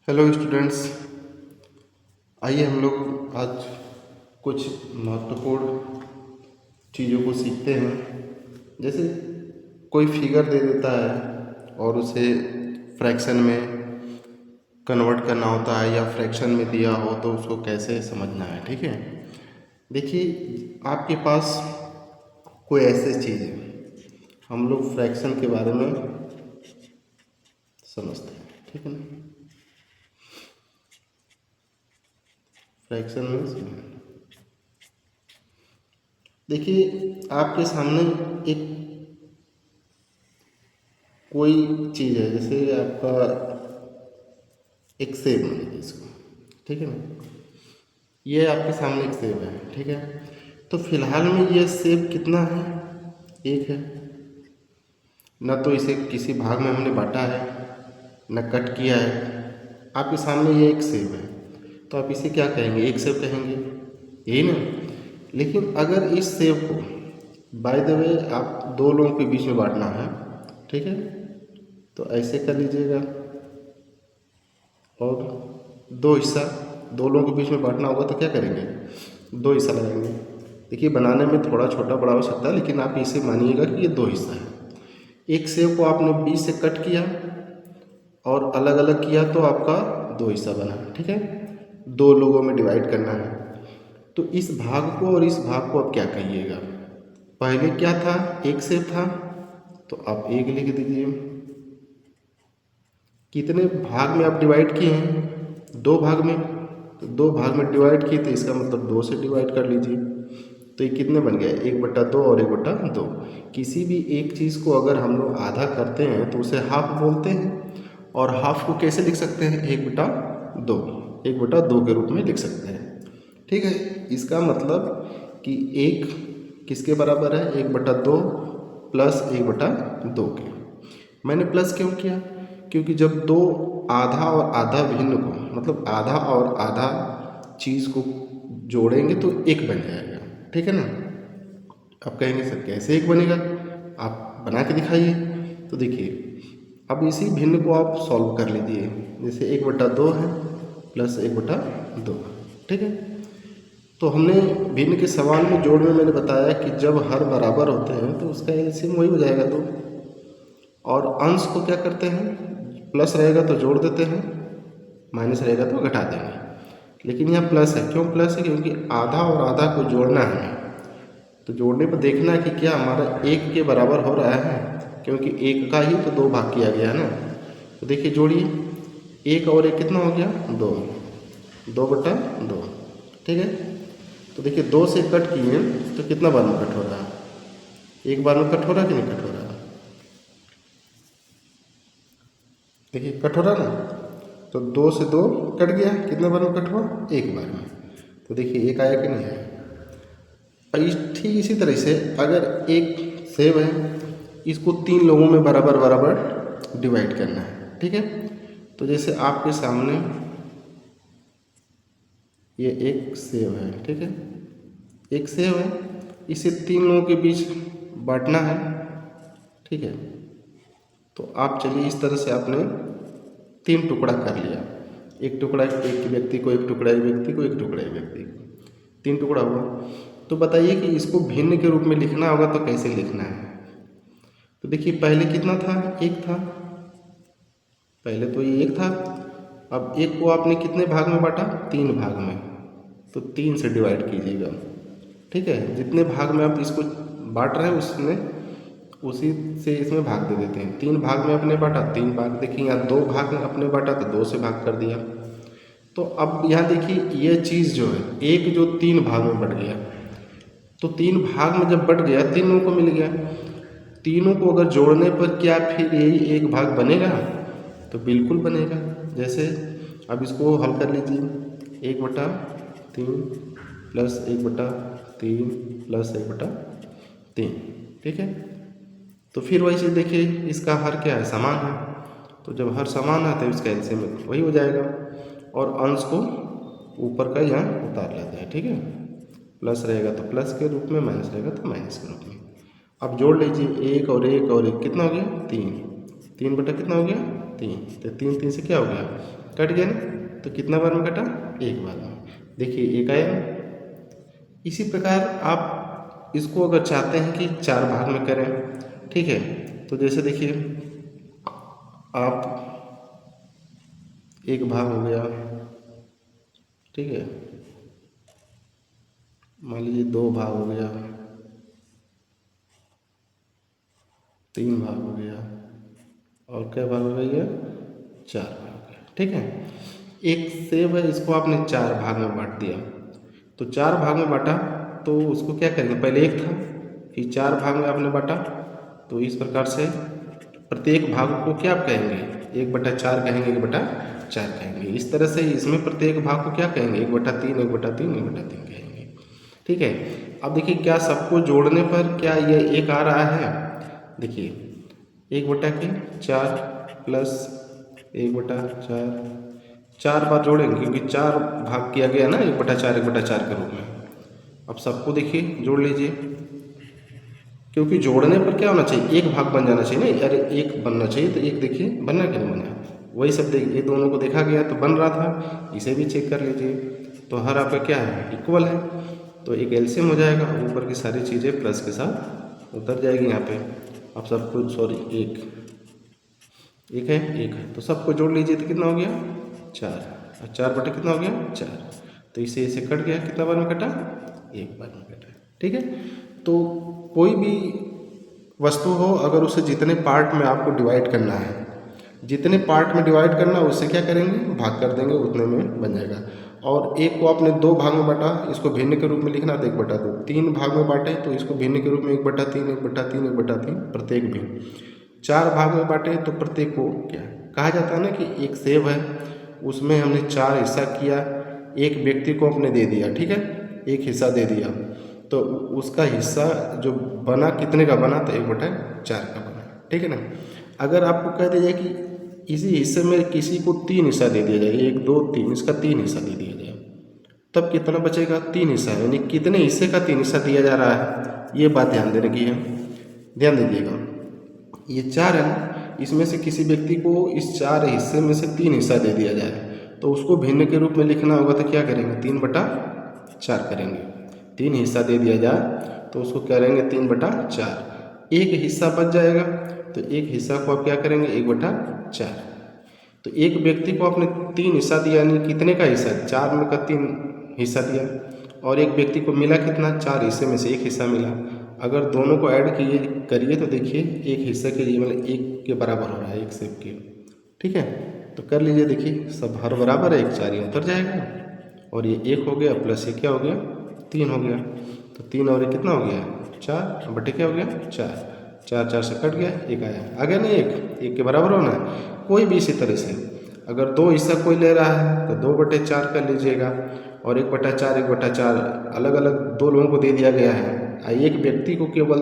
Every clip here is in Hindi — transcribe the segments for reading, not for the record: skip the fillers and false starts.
हेलो स्टूडेंट्स, आइए हम लोग आज कुछ महत्वपूर्ण चीज़ों को सीखते हैं। जैसे कोई फिगर दे देता है और उसे फ्रैक्शन में कन्वर्ट करना होता है या फ्रैक्शन में दिया हो तो उसको कैसे समझना है। ठीक है, देखिए आपके पास कोई ऐसी चीज़ है, हम लोग फ्रैक्शन के बारे में समझते हैं। ठीक है ना, फ्रैक्शन में देखिए आपके सामने एक कोई चीज़ है, जैसे आपका एक सेब मान लीजिए इसको। ठीक है ना, ये आपके सामने एक सेब है। ठीक है, तो फिलहाल में ये सेब कितना है? एक है ना, तो इसे किसी भाग में हमने बांटा है न कट किया है। आपके सामने ये एक सेब है, तो आप इसे क्या कहेंगे? एक सेब कहेंगे, यही ना। लेकिन अगर इस सेब को बाय द वे आप दो लोगों के बीच में बांटना है, ठीक है, तो ऐसे कर लीजिएगा और दो हिस्सा दो लोगों के बीच में बांटना होगा तो क्या करेंगे? दो हिस्सा लगाएंगे। देखिए बनाने में थोड़ा छोटा बड़ा हो सकता है, लेकिन आप इसे मानिएगा कि ये दो हिस्सा है। एक सेब को आपने बीच से कट किया और अलग अलग किया तो आपका दो हिस्सा बना। ठीक है, दो लोगों में डिवाइड करना है, तो इस भाग को और इस भाग को आप क्या कहिएगा? पहले क्या था? एक सेब था, तो आप एक लिख दीजिए। कितने भाग में आप डिवाइड किए हैं? दो भाग में, तो दो भाग में डिवाइड किए तो इसका मतलब दो से डिवाइड कर लीजिए। तो ये कितने बन गए? 1/2 और 1/2। किसी भी एक चीज़ को अगर हम लोग आधा करते हैं तो उसे हाफ बोलते हैं, और हाफ को कैसे लिख सकते हैं? 1/2, 1/2 के रूप में लिख सकते हैं। ठीक है, इसका मतलब कि एक किसके बराबर है? 1/2 प्लस 1/2 के। मैंने प्लस क्यों किया? क्योंकि जब दो आधा और आधा भिन्न को, मतलब आधा और आधा चीज़ को जोड़ेंगे तो एक बन जाएगा। ठीक है ना। आप कहेंगे सर कैसे एक बनेगा? आप बना के दिखाइए। तो देखिए अब इसी भिन्न को आप सॉल्व कर लीजिए। जैसे 1/2 है प्लस 1/2। ठीक है, तो हमने भिन्न के सवाल में जोड़ में मैंने बताया कि जब हर बराबर होते हैं तो उसका एलसीएम वही हो जाएगा 2। और अंश को क्या करते हैं? प्लस रहेगा तो जोड़ देते हैं, माइनस रहेगा तो घटा देंगे। लेकिन यहाँ प्लस है, क्यों प्लस है? क्योंकि आधा और आधा को जोड़ना है, तो जोड़ने पर देखना है कि क्या हमारा एक के बराबर हो रहा है, क्योंकि एक का ही तो दो भाग किया गया है ना। तो देखिए जोड़िए, एक और एक कितना हो गया? 2, 2/2। ठीक है, तो देखिए 2 से कट किए तो कितना बार में कट हो रहा है? एक बार में कट हो रहा है कि नहीं कट हो रहा है? देखिए कट हो रहा ना, तो 2 से 2 कट गया, कितने बार में कट हुआ? एक बार में। तो देखिए एक आया कि नहीं आया। और ठीक इसी तरह से अगर एक सेब है, इसको 3 लोगों में बराबर बराबर डिवाइड करना है। ठीक है, तो जैसे आपके सामने ये एक सेब है। ठीक है, एक सेब है, इसे 3 लोगों के बीच बांटना है। ठीक है, तो आप चलिए इस तरह से आपने 3 टुकड़ा कर लिया। एक टुकड़ा एक व्यक्ति को, एक टुकड़ा एक व्यक्ति को, एक टुकड़ा एक व्यक्ति को, 3 टुकड़ा हुआ। तो बताइए कि इसको भिन्न के रूप में लिखना होगा तो कैसे लिखना है? तो देखिए पहले कितना था? एक था, पहले तो ये एक था। अब एक को आपने कितने भाग में बांटा? 3 भाग में, तो 3 से डिवाइड कीजिएगा। ठीक है, जितने भाग में आप इसको बांट रहे हैं उसमें उसी से इसमें भाग दे देते हैं। 3 भाग में अपने बांटा, 3 भाग। देखिए यहाँ 2 भाग में अपने बांटा तो 2 से भाग कर दिया। तो अब यहाँ देखिए ये चीज़ जो है, एक जो 3 भाग में बढ़ गया, तो 3 भाग में जब बढ़ गया, तीनों को मिल गया। तीनों को अगर जोड़ने पर क्या फिर यही एक भाग बनेगा? तो बिल्कुल बनेगा। जैसे अब इसको हल कर लीजिए, 1/3 प्लस 1/3 प्लस 1/3। ठीक है, तो फिर वही चीज़ देखिए, इसका हर क्या है? समान है। तो जब हर समान है तो इसका एलसीएम वही हो जाएगा, और अंश को ऊपर का यहाँ उतार लेते हैं। ठीक है, प्लस रहेगा तो प्लस के रूप में, माइनस रहेगा तो माइनस के रूप में। अब जोड़ लीजिए, एक और एक और एक कितना हो गया? 3। 3 बटा कितना हो गया? 3। तो 3 3 से क्या हो गया? कट गया ना, तो कितना बार में कटा, एक बार में। देखिए एक आया। इसी प्रकार आप इसको अगर चाहते हैं कि 4 भाग में करें, ठीक है, तो जैसे देखिए आप एक भाग हो गया, ठीक है, मान लीजिए 2 भाग हो गया, 3 भाग हो गया, और क्या भाग हो गया, 4 भाग हो गया, ठीक है। एक सेब है, इसको आपने 4 भाग में बांट दिया, तो 4 भाग में बांटा तो उसको क्या करेंगे, पहले एक था, फिर 4 भाग में आपने बांटा, तो इस प्रकार से प्रत्येक भाग को क्या आप कहेंगे, 1/4 कहेंगे, 1/4 कहेंगे। इस तरह से इसमें प्रत्येक भाग को क्या कहेंगे, 1/3, 1/3, 1/3 कहेंगे, ठीक है। अब देखिए क्या सबको जोड़ने पर क्या ये एक आ रहा है, देखिए 1/4 प्लस 1/4, 4 बार जोड़ेंगे क्योंकि 4 भाग किया गया ना 1/4 के रूप में। अब सबको देखिए जोड़ लीजिए, क्योंकि जोड़ने पर क्या होना चाहिए, एक भाग बन जाना चाहिए ना, अरे एक बनना चाहिए, तो एक देखिए बनना कि नहीं बना, वही सब देखिए, ये दोनों को देखा गया तो बन रहा था, इसे भी चेक कर लीजिए, तो हर आपका क्या है, इक्वल है, तो एक एलसीएम हो जाएगा, ऊपर की सारी चीज़ें प्लस के साथ उतर जाएगी यहाँ पे। अब सब कुछ सॉरी एक है, तो सबको जोड़ लीजिए, तो कितना हो गया, 4, और 4 बटे कितना हो गया, 4, तो इसे कट गया, कितना बार में कटा, एक बार में कटा, ठीक है। तो कोई भी वस्तु हो, अगर उसे जितने पार्ट में आपको डिवाइड करना है, जितने पार्ट में डिवाइड करना है उससे क्या करेंगे, भाग कर देंगे, उतने में बन जाएगा। और एक को आपने 2 भाग में बांटा, इसको भिन्न के रूप में लिखना, तो 1/2, 3 भाग में बांटे तो इसको भिन्न के रूप में 1/3, 1/3, 1/3 प्रत्येक भिन्न, 4 भाग में बांटे तो प्रत्येक को क्या कहा जाता है ना, कि एक सेब है, उसमें हमने 4 हिस्सा किया, एक व्यक्ति को आपने दे दिया, ठीक है, एक हिस्सा दे दिया, तो उसका हिस्सा जो बना कितने का बना, तो 1/4 का बना, ठीक है ना। अगर आपको कह दिया जाए कि इसी हिस्से में किसी को 3 हिस्सा दे दिया जाए, 1 2 3, इसका 3 हिस्सा दे दिया जाए, तब कितना बचेगा, 3 हिस्सा, यानी कितने हिस्से का 3 हिस्सा दिया जा रहा है, ये बात ध्यान देने की है, ध्यान दीजिएगा। ये 4 है ना, इसमें से किसी व्यक्ति को इस 4 हिस्से में से 3 हिस्सा दे दिया जाए, तो उसको भिन्न के रूप में लिखना होगा, तो क्या करेंगे, 3/4 करेंगे। 3 हिस्सा दे दिया जाए तो उसको करेंगे 3/4, एक हिस्सा बच जाएगा, तो एक हिस्सा को आप क्या करेंगे, 1/4, तो एक व्यक्ति को आपने 3 हिस्सा दिया, यानी कितने का हिस्सा, 4 में का 3 हिस्सा दिया, और एक व्यक्ति को मिला कितना, 4 हिस्से में से एक हिस्सा मिला। अगर दोनों को ऐड करिए तो देखिए एक हिस्से के लिए मतलब 1 के बराबर हो रहा है, एक सेब के, ठीक है। तो कर लीजिए, देखिए सब हर बराबर है, 1 4 ये उतर जाएगा, और ये 1 हो गया, प्लस ये क्या हो गया, 3 हो गया, तो 3 और ये कितना हो गया, 4 बटे क्या हो गया, 4, 4 4 से कट गया, एक आ गया नहीं, एक के बराबर होना है। कोई भी इसी तरह से अगर 2 हिस्सा कोई ले रहा है तो 2/4 कर लीजिएगा, और 1/4 अलग अलग 2 लोगों को दे दिया गया है, एक व्यक्ति को केवल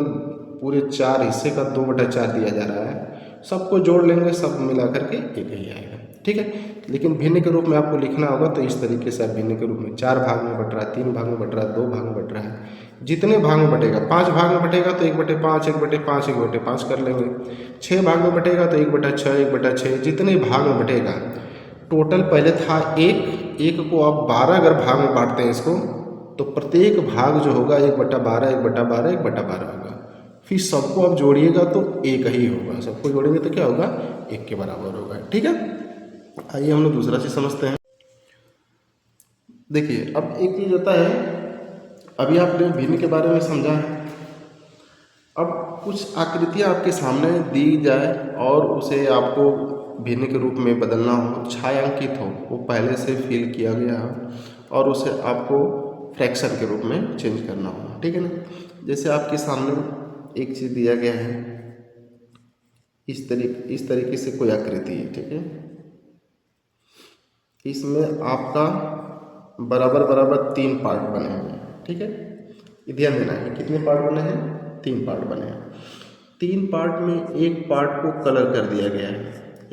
पूरे 4 हिस्से का 2/4 दिया जा रहा है, सबको जोड़ लेंगे, सब मिला करके एक ही आएगा, ठीक है। लेकिन भिन्न के रूप में आपको लिखना होगा, तो इस तरीके से आप भिन्न के रूप में 4 भाग में बट रहा है, 3 भाग में बट रहा है, 2 भाग में बट रहा है, जितने भाग में बटेगा, 5 भाग में बटेगा तो 1/5, 1/5, 1/5 कर लेंगे, 6 भाग में बटेगा तो 1/6, 1/6, जितने भाग में बटेगा। टोटल पहले था एक को आप 12 अगर भाग में बांटते हैं इसको, तो प्रत्येक भाग जो होगा 1/12, 1/12, 1/12 होगा। फिर सबको आप जोड़िएगा तो एक ही होगा, सबको जोड़ेंगे तो क्या होगा, 1 के बराबर होगा, ठीक है। आइए हम लोग दूसरा चीज़ समझते हैं। देखिए अब एक चीज़ होता है, अभी आपने भिन्न के बारे में समझा है, अब कुछ आकृतियाँ आपके सामने दी जाए और उसे आपको भिन्न के रूप में बदलना हो, छायांकित हो, वो पहले से फिल किया गया हो और उसे आपको फ्रैक्शन के रूप में चेंज करना हो, ठीक है ना। जैसे आपके सामने एक चीज़ दिया गया है, इस तरीके से कोई आकृति है, ठीक है। इसमें आपका बराबर बराबर 3 पार्ट बने हुए हैं, ठीक है। ये ध्यान देना है, कितने पार्ट बने हैं, 3 पार्ट बने हैं। 3 पार्ट में एक पार्ट को कलर कर दिया गया है,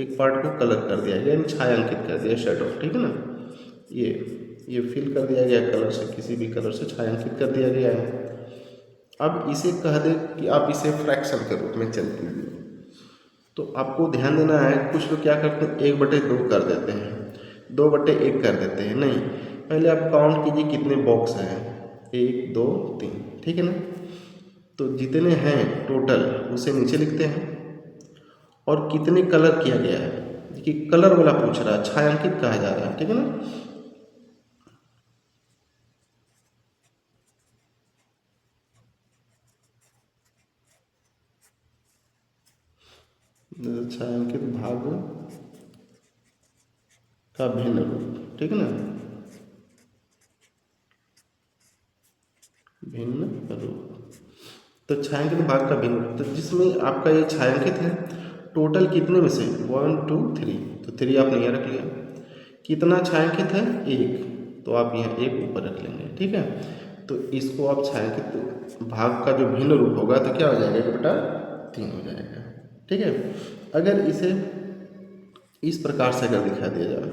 एक पार्ट को कलर कर दिया गया, यानी छायांकित कर दिया, शेडो, ठीक है ना। ये फिल कर दिया गया कलर से, किसी भी कलर से छायांकित कर दिया गया है। अब इसे कह दे कि आप इसे फ्रैक्शन के रूप में चल कीजिए, तो आपको ध्यान देना है, कुछ लोग क्या करते हैं 1/2 कर देते हैं, 2/1 कर देते हैं, नहीं, पहले आप काउंट कीजिए कितने बॉक्स हैं, 1 2 3, ठीक है ना। तो जितने हैं टोटल उसे नीचे लिखते हैं और कितने कलर किया गया है, देखिए कलर वाला पूछ रहा है, छायांकित कहा जा रहा है, ठीक है ना। छायांकित भाग का भिन्न रूप, ठीक है ना, भिन्न रूप। तो छायांकित भाग का भिन्न रूप, तो जिसमें आपका ये छायांकित है टोटल कितने में से 1 2 3, तो 3 आपने यहाँ रख लिया। कितना छायांकित है 1, तो आप यहाँ 1 ऊपर रख लेंगे, ठीक है। तो इसको आप छायांकित भाग का जो भिन्न रूप होगा तो क्या हो जाएगा, 1/3 हो जाएगा, ठीक है। अगर इसे इस प्रकार से अगर दिखा दिया जाए,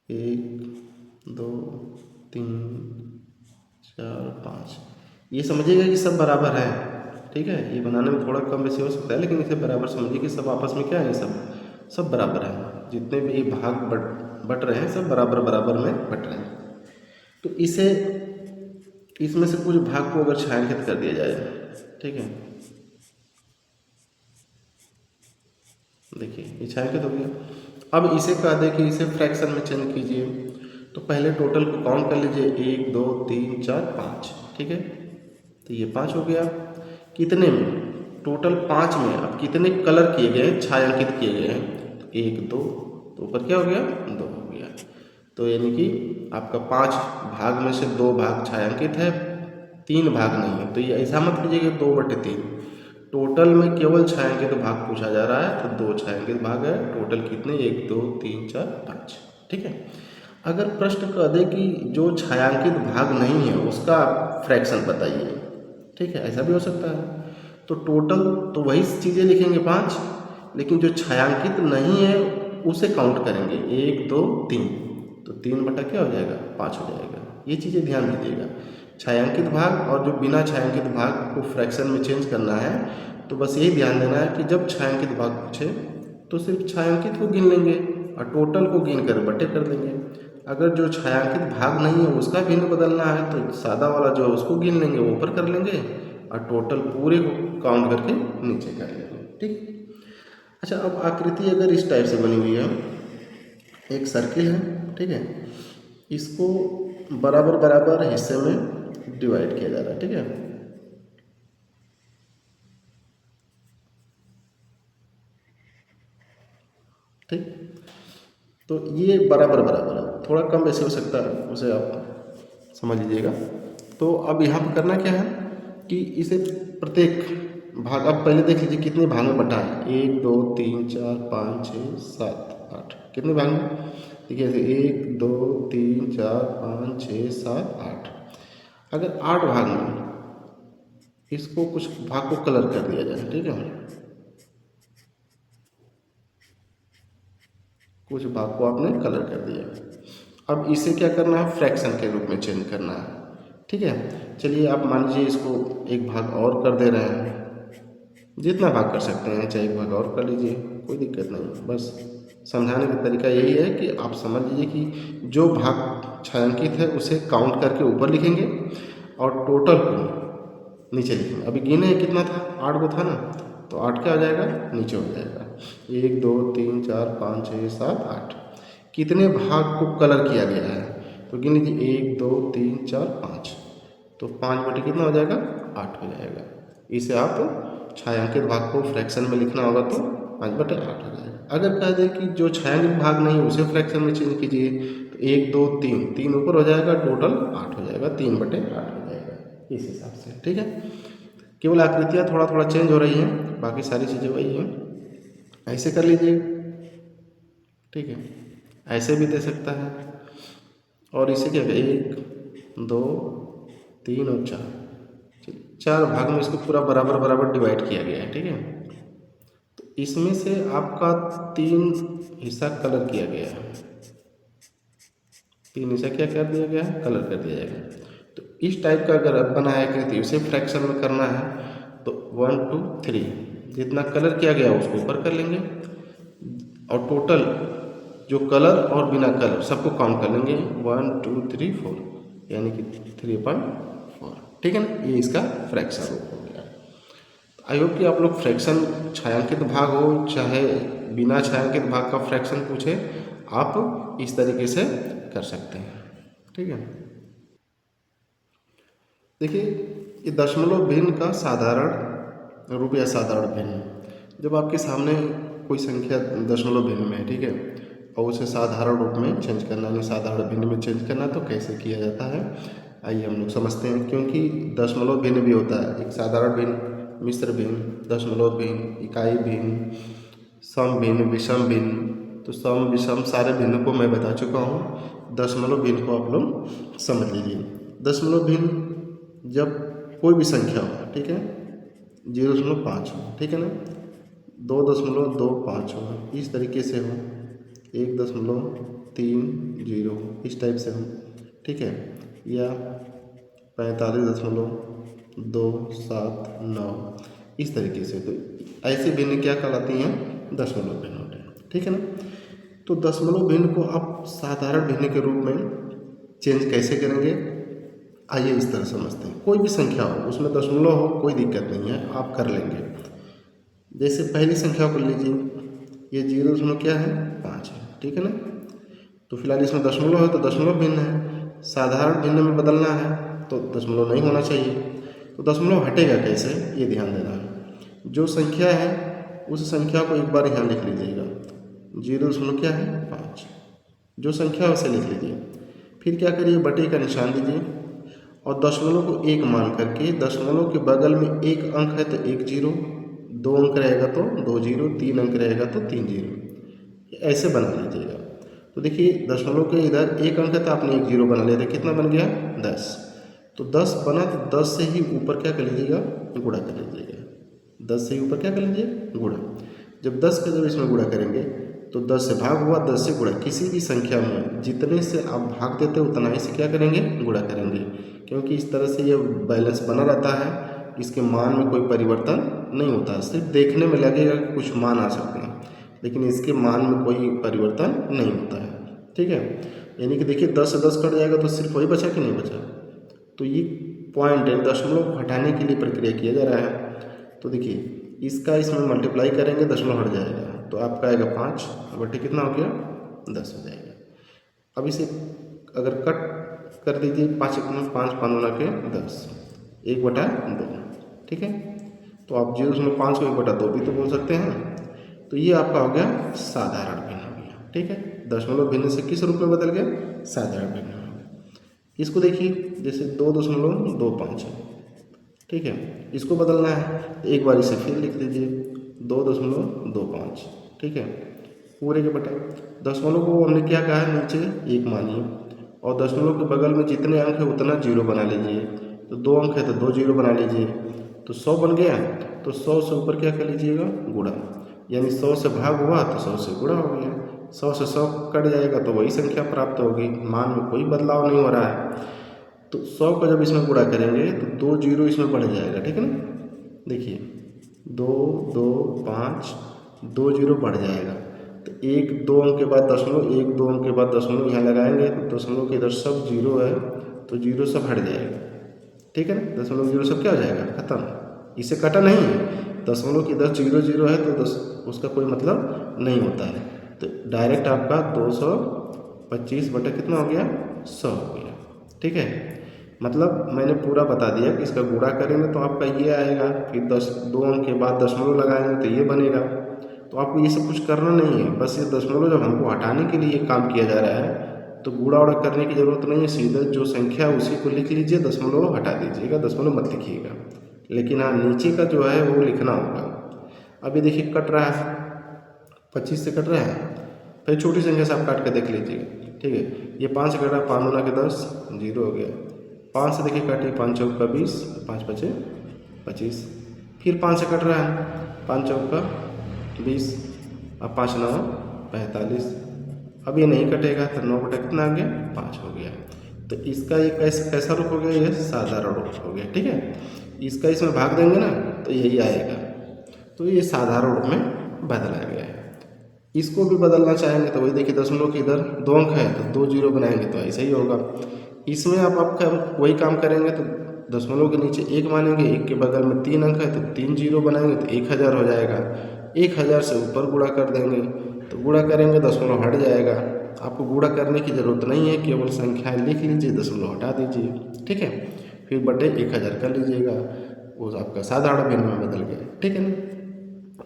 1 2 3 4 5, ये समझिएगा कि सब बराबर है, ठीक है। ये बनाने में थोड़ा कम बेसी हो सकता है, लेकिन इसे बराबर समझिए कि सब आपस में क्या है, सब बराबर है, जितने भी भाग बट रहे हैं सब बराबर बराबर में बट रहे हैं। तो इसे इसमें से कुछ भाग को अगर छायांकित कर दिया जाए, ठीक है, देखिए ये छायांकित हो गया। अब इसे कह दे कि इसे फ्रैक्शन में चेंज कीजिए, तो पहले टोटल को काउंट कर लीजिए, 1 2 3 4 5, ठीक है। तो ये 5 हो गया, कितने में, टोटल 5 में अब कितने कलर किए गए हैं, छायांकित किए गए हैं, तो 1 2, तो ऊपर क्या हो गया, 2 हो गया। तो यानी कि आपका 5 भाग में से 2 भाग छायांकित है, 3 भाग नहीं है। तो ये ऐसा मत कीजिएगा 2/3, टोटल में केवल छायांकित भाग पूछा जा रहा है, तो 2 छायांकित भाग है, टोटल कितने, 1 2 3 4 5, ठीक है। अगर प्रश्न कह दे कि जो छायांकित भाग नहीं है उसका फ्रैक्शन बताइए, ठीक है, ऐसा भी हो सकता है। तो टोटल तो वही चीज़ें लिखेंगे 5, लेकिन जो छायांकित नहीं है उसे काउंट करेंगे, 1 2 3, तो 3 बटा क्या हो जाएगा, 5 हो जाएगा। ये चीज़ें ध्यान दीजिएगा, छायांकित भाग और जो बिना छायांकित भाग को फ्रैक्शन में चेंज करना है, तो बस यही ध्यान देना है कि जब छायांकित भाग पूछे तो सिर्फ छायांकित को गिन लेंगे और टोटल को गिन कर बटे कर देंगे। अगर जो छायांकित भाग नहीं है उसका भिन्न बदलना है तो सादा वाला जो है उसको गिन लेंगे, वो ऊपर कर लेंगे और टोटल पूरे को काउंट करके नीचे कर लेंगे, ठीक। अच्छा, अब आकृति अगर इस टाइप से बनी हुई है, एक सर्किल है, ठीक है, इसको बराबर बराबर हिस्से में डिवाइड किया जा रहा है, ठीक है। ठीक, तो ये बराबर बराबर है, थोड़ा कम बेसी हो सकता है, उसे आप समझ लीजिएगा। तो अब यहाँ पर करना क्या है कि इसे प्रत्येक भाग, अब पहले देख लीजिए कितने भाग में बटा है, 1 2 3 4 5 6 7 8, कितने भाग में, देखिए ऐसे 1 2 3 4 5 6 7 8। अगर 8 भाग में इसको कुछ भाग को कलर कर दिया जाए, ठीक है, कुछ भाग को आपने कलर कर दिया। अब इसे क्या करना है, फ्रैक्शन के रूप में चेंज करना है, ठीक है। चलिए आप मान लीजिए इसको एक भाग और कर दे रहे हैं, जितना भाग कर सकते हैं, चाहे एक भाग और कर लीजिए, कोई दिक्कत नहीं। बस समझाने का तरीका यही है कि आप समझ लीजिए कि जो भाग छायांकित है उसे काउंट करके ऊपर लिखेंगे और टोटल को नीचे लिखेंगे। अभी गिने कितना था, 8 को था ना, तो 8 क्या हो जाएगा, नीचे हो जाएगा। 1 2 3 4 5 6 7 8, कितने भाग को कलर किया गया है, तो गिन लीजिए 1 2 3 4 5, तो 5 बटे कितना हो जाएगा, 8 हो जाएगा। इसे आप छायांकित भाग को फ्रैक्शन में लिखना होगा तो 5/8 हो जाएगा। अगर कह दें कि जो छायांकित भाग नहीं है उसे फ्रैक्शन में चेंज कीजिए, तो 1 2 3, 3 ऊपर हो जाएगा, टोटल 8 हो जाएगा, 3/8 हो जाएगा, इस हिसाब से, ठीक है। केवल आकृतियाँ थोड़ा थोड़ा चेंज हो रही हैं, बाकी सारी चीज़ें वही हैं। ऐसे कर लीजिए, ठीक है, ऐसे भी दे सकता है। और इसे क्या, 1 2 3 और 4, 4 भाग में इसको पूरा बराबर बराबर डिवाइड किया गया है, ठीक है। तो इसमें से आपका 3 हिस्सा कलर किया गया है, 3 हिस्सा क्या कर दिया गया है, कलर कर दिया जाएगा। तो इस टाइप का अगर बना है आकृति, उसे फ्रैक्शन में करना है तो 1 2 3, जितना कलर किया गया उसको ऊपर कर लेंगे और टोटल जो कलर और बिना कलर सबको काउंट कर लेंगे 1 2 3 4 यानी कि 3/4। ठीक है ना, ये इसका फ्रैक्शन रूप हो गया। आई होप कि आप लोग फ्रैक्शन छायांकित भाग हो चाहे बिना छायांकित भाग का फ्रैक्शन पूछे, आप इस तरीके से कर सकते हैं। ठीक है, देखिए ये दशमलव भिन्न का साधारण रूप या साधारण भिन्न, जब आपके सामने कोई संख्या दशमलव भिन्न में है, ठीक है, और उसे साधारण रूप में चेंज करना यानी साधारण भिन्न में चेंज करना, तो कैसे किया जाता है आइए हम लोग समझते हैं। क्योंकि दशमलव भिन्न भी होता है, एक साधारण भिन्न, मिश्र भिन्न, दशमलव भिन्न, इकाई भिन्न, सम भिन्न, विषम भिन्न। तो सम विषम सारे भिन्न को मैं बता चुका हूँ, दशमलव भिन्न को आप लोग समझ लीजिए। दशमलव भिन्न जब कोई भी संख्या हो, ठीक है, 0.5 हो, ठीक है ना, 2.25 हो, इस तरीके से हो, 1.30 इस टाइप से हो, ठीक है, या 45.279 इस तरीके से। तो ऐसे भिन्न क्या कहलाती हैं, दशमलव भिन्न होते हैं। ठीक है ना, तो दशमलव भिन्न को आप साधारण भिन्न के रूप में चेंज कैसे करेंगे, आइए इस तरह समझते हैं। कोई भी संख्या हो उसमें दशमलव हो, कोई दिक्कत नहीं है, आप कर लेंगे। जैसे पहली संख्या को लीजिए, ये 0 क्या है 5 है, ठीक है ना, तो फिलहाल इसमें दशमलव है तो दशमलव भिन्न है। साधारण भिन्न में बदलना है तो दशमलव नहीं होना चाहिए, तो दशमलव हटेगा कैसे ये ध्यान देना है। जो संख्या है उस संख्या को एक बार यहाँ लिख लीजिएगा, 0 क्या है 5, जो संख्या है उसे लिख लीजिए। फिर क्या करिए, बटे का निशान दीजिए और दशमलव को 1 मान करके दशमलव के बगल में एक अंक है तो 1 0, 2 अंक रहेगा तो 2 0, 3 अंक रहेगा तो 3 0, ऐसे बना लीजिएगा। तो देखिए दशमलव के इधर एक अंक है तो आपने 1 0 बना लिया था, कितना बन गया 10। तो 10 बना तो 10 से ही ऊपर क्या कर लीजिएगा, गुणा कर लीजिएगा। 10 से ही ऊपर क्या कर लीजिए, गुणा। जब 10 का जब इसमें गुणा करेंगे तो 10 से भाग हुआ, 10 से गुणा। किसी भी संख्या में जितने से आप भाग देते उतना ही से क्या करेंगे, गुणा करेंगे, क्योंकि इस तरह से ये बैलेंस बना रहता है, इसके मान में कोई परिवर्तन नहीं होता। सिर्फ देखने में लगेगा कि कुछ मान आ सकते हैं, लेकिन इसके मान में कोई परिवर्तन नहीं होता है। ठीक है, यानी कि देखिए 10 से 10 कट जाएगा तो सिर्फ वही बचा कि नहीं बचा। तो ये पॉइंट है, दशमलव को हटाने के लिए प्रक्रिया किया जा रहा है। तो देखिए इसका इसमें मल्टीप्लाई करेंगे, दशमलव हट जाएगा तो आपका आएगा 5 बटे कितना हो गया 10 हो जाएगा। अब इसे अगर कट कर दीजिए, 5 5 के 10, 1/2। ठीक है, तो आप 0.5 को 1/2 भी तो बोल सकते हैं। तो ये आपका हो गया साधारण भिन्न हो गया। ठीक है, दशमलव भिन्न से किस रूप में बदल गया, साधारण भिन्न हो गया। इसको देखिए जैसे 2.25 है, ठीक है, इसको बदलना है तो एक बार इसे फिर लिख लीजिए 2.25। ठीक है, पूरे के बटे दशमलव को हमने क्या कहा है, नीचे 1 मानिए और दशमलव के बगल में जितने अंक है उतना 0 बना लीजिए। तो 2 अंक है तो 2 0 बना लीजिए, तो 100 बन गया। तो 100 से ऊपर क्या कर लीजिएगा, गुणा, यानी 100 से भाग हुआ तो 100 से गुणा हो गया। 100 से 100 कट जाएगा तो वही संख्या प्राप्त होगी, मान में कोई बदलाव नहीं हो रहा है। तो 100 को जब इसमें गुणा करेंगे तो 2 0 इसमें बढ़ जाएगा। ठीक है ना, देखिए 2 2 5 2 0 बढ़ जाएगा। तो 1 2 अंक के बाद दशमलव, 1 2 अंक के बाद दशमलव यहाँ लगाएंगे तो दशमलव के इधर सब 0 है तो 0 सब हट जाएगा। ठीक है ना, दशमलव 0 सब क्या हो जाएगा, खत्म। इसे कटा नहीं है, दशमलव के इधर 0 0 है तो उसका कोई मतलब नहीं होता है। तो डायरेक्ट आपका 225 बटे कितना हो गया, 100 हो गया। ठीक है, मतलब मैंने पूरा बता दिया कि इसका गुणा करेंगे तो आपका ये आएगा, फिर 2 अंक के बाद दशमलव लगाएंगे तो ये बनेगा। तो आपको ये सब कुछ करना नहीं है, बस ये दशमलव जब हमको हटाने के लिए काम किया जा रहा है तो गुणा उड़ा करने की ज़रूरत नहीं है, सीधे जो संख्या उसी को लिख लीजिए, दशमलव हटा दीजिएगा, दशमलव मत लिखिएगा। लेकिन हाँ नीचे का जो है वो लिखना होगा। अभी देखिए कट रहा है, 25 से कट रहा है, फिर छोटी संख्या से आप काट के देख लीजिएगा। ठीक है, ये 5 से कट रहा है, 5 दूना के 10, 0 हो गया। 5 से देखिए काटिए, 5 चौक का 20, 5 5 25। फिर 5 से कट रहा है, 5 चौक का 20 और 5 9 45। अब ये नहीं कटेगा तो 9 बटा कितना आ गया, 5 हो गया। तो इसका ये कैसा रूप हो गया, ये साधारण रूप हो गया। ठीक है, इसका इसमें भाग देंगे ना तो यही आएगा। तो ये साधारण रूप में बदला गया है। इसको भी बदलना चाहेंगे तो वही देखिए, दशमलव के इधर 2 अंक है तो 2 जीरो बनाएंगे तो ऐसा ही होगा। इसमें आप आपका वही काम करेंगे तो दशमलव के नीचे 1 मानेंगे, 1 के बगल में 3 अंक है तो 3 जीरो बनाएंगे तो 1000 हो जाएगा। 1000 से ऊपर गुणा कर देंगे तो गुणा करेंगे दशमलव हट जाएगा। आपको गुणा करने की ज़रूरत नहीं है, केवल संख्याएँ लिख लीजिए, दशमलव हटा दीजिए, ठीक है। फिर बटे 1000 कर लीजिएगा, वो आपका साधारण भिन्न में बदल गया, ठीक है ना।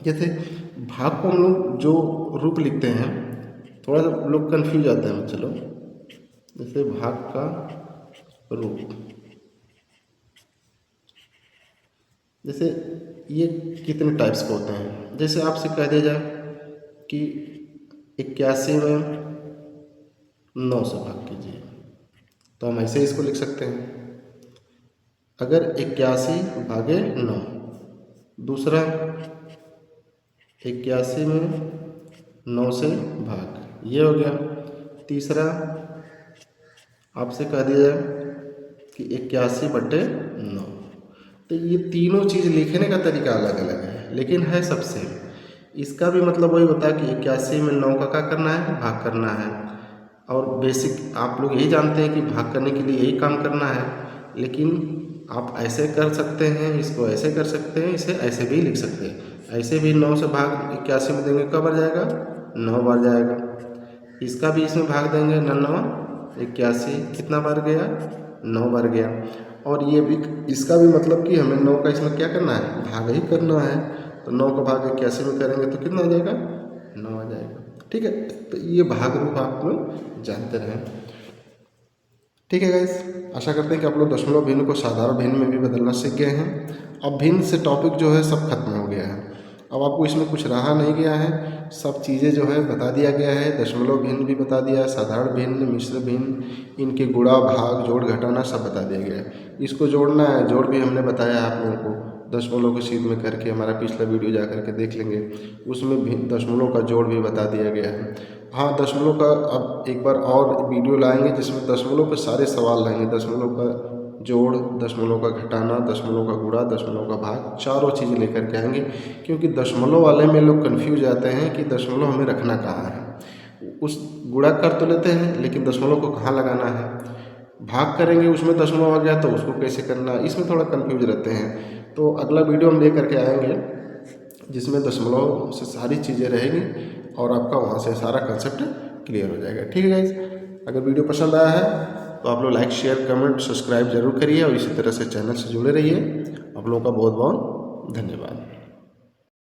जैसे भाग को हम लोग जो रूप लिखते हैं, थोड़ा सा लोग कंफ्यूज आते हैं, चलो जैसे भाग का रूप, जैसे ये कितने टाइप्स के होते हैं। जैसे आपसे कह दिया जाए कि 81 में 9 से भाग कीजिए, तो हम ऐसे इसको लिख सकते हैं, अगर 81 भागे 9। दूसरा 81 में 9 से भाग, ये हो गया। तीसरा आपसे कह दिया जाए कि 81 बटे 9। तो ये तीनों चीज़ लिखने का तरीका अलग अलग है, लेकिन है सब सेम। इसका भी मतलब वही होता है कि 81 में 9 का क्या करना है, भाग करना है। और बेसिक आप लोग यही जानते हैं कि भाग करने के लिए यही काम करना है, लेकिन आप ऐसे कर सकते हैं, इसको ऐसे कर सकते हैं, इसे ऐसे भी लिख सकते हैं। ऐसे भी 9 से भाग 81 में देंगे, कब बार जाएगा, 9 बार जाएगा। इसका भी इसमें भाग देंगे, 9 81 कितना बार गया, 9 बार गया। और ये भी, इसका भी मतलब कि हमें 9 का इसमें क्या करना है, भाग ही करना है। तो 9 का भाग 81 में करेंगे तो कितना आ जाएगा, 9 आ जाएगा, ठीक है। तो ये भाग रूप आप लोग जानते रहें, ठीक है गाइस। आशा करते हैं कि आप लोग दशमलव भिन्न को साधारण भिन्न में भी बदलना सीख गए हैं। अब भिन्न से टॉपिक जो है सब खत्म हो गया है, अब आपको इसमें कुछ रहा नहीं गया है, सब चीज़ें जो है बता दिया गया है। दशमलव भिन्न भी बता दिया है, साधारण भिन्न, मिश्र भिन्न, इनके गुणा भाग जोड़ घटाना सब बता दिया गया है। इसको जोड़ना है, जोड़ भी हमने बताया आप लोगों को दशमलव की शीट में करके, हमारा पिछला वीडियो जा करके देख लेंगे, उसमें भी दशमलव का जोड़ भी बता दिया गया है। हाँ, दशमलव का अब एक बार और वीडियो लाएंगे जिसमें दशमलव पे सारे सवाल लाएंगे, दशमलव का जोड़, दशमलव का घटाना, दशमलव का गुणा, दशमलव का भाग, चारों चीज़ें लेकर के आएंगे। क्योंकि दशमलव वाले में लोग कन्फ्यूज जाते हैं कि दशमलव हमें रखना कहाँ है। उस गुणा कर तो लेते हैं, लेकिन दशमलव को कहाँ लगाना है, भाग करेंगे उसमें दशमलव आ गया तो उसको कैसे करना, इसमें थोड़ा कन्फ्यूज रहते हैं। तो अगला वीडियो हम ले करके आएंगे जिसमें दशमलव से सारी चीज़ें रहेंगी और आपका वहाँ से सारा कंसेप्ट क्लियर हो जाएगा, ठीक है गाइज। अगर वीडियो पसंद आया है तो आप लोग लाइक, शेयर, कमेंट, सब्सक्राइब जरूर करिए और इसी तरह से चैनल से जुड़े रहिए। आप लोगों का बहुत बहुत धन्यवाद।